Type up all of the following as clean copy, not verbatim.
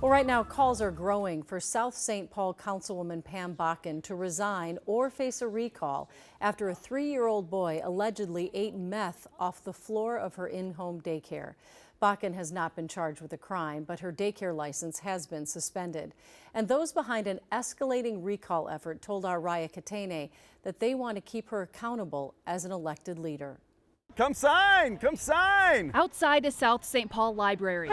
Well, right now, calls are growing for South St. Paul Councilwoman Pam Bakken to resign or face a recall after a 3-year-old boy allegedly ate meth off the floor of her in-home daycare. Bakken has not been charged with a crime, but her daycare license has been suspended. And those behind an escalating recall effort told our Raya Katene that they want to keep her accountable as an elected leader. Come sign! Come sign! Outside a South St. Paul library.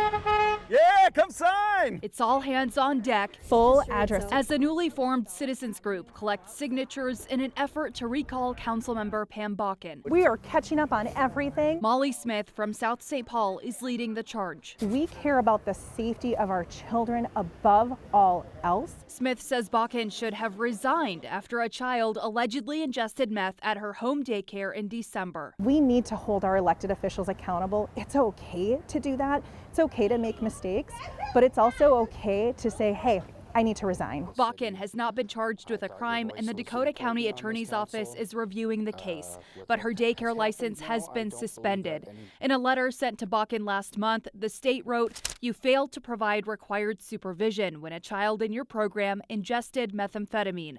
Yeah, come sign! It's all hands on deck. Full address. As the newly formed citizens group collects signatures in an effort to recall Councilmember Pam Bakken. We are catching up on everything. Molly Smith from South St. Paul is leading the charge. We care about the safety of our children above all else. Smith says Bakken should have resigned after a child allegedly ingested meth at her home daycare in December. We need to hold our elected officials accountable. It's okay to do that. It's okay to make mistakes, but it's also okay to say, hey, I need to resign. Bakken has not been charged with a crime, and the Dakota County Attorney's Office is reviewing the case, but her daycare license has been suspended. In a letter sent to Bakken last month, the state wrote, "You failed to provide required supervision when a child in your program ingested methamphetamine."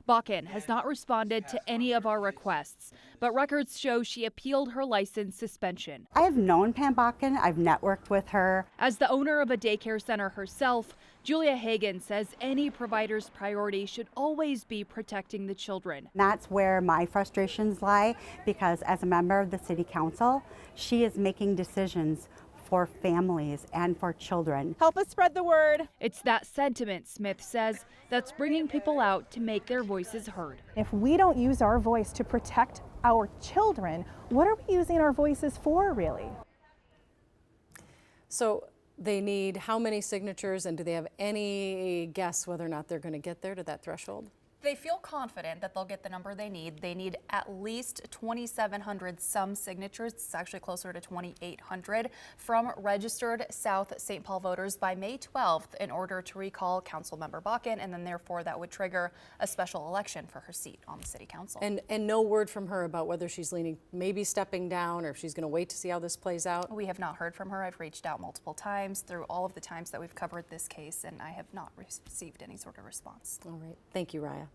Bakken has not responded to any of our requests, but records show she appealed her license suspension. I have known Pam Bakken. I've networked with her. As the owner of a daycare center herself, Julia Hagan says any provider's priority should always be protecting the children. That's where my frustrations lie, because as a member of the city council, she is making decisions for families and for children. Help us spread the word. It's that sentiment, Smith says, that's bringing people out to make their voices heard. If we don't use our voice to protect our children, what are we using our voices for, really? So they need how many signatures, and do they have any guess whether or not they're going to get there to that threshold? They feel confident that they'll get the number they need. They need at least 2,700 some signatures. It's actually closer to 2,800 from registered South St. Paul voters by May 12th in order to recall Councilmember Bakken, and then therefore that would trigger a special election for her seat on the city council. And no word from her about whether she's leaning, maybe stepping down, or if she's going to wait to see how this plays out? We have not heard from her. I've reached out multiple times through all of the times that we've covered this case, and I have not received any sort of response. All right. Thank you, Raya.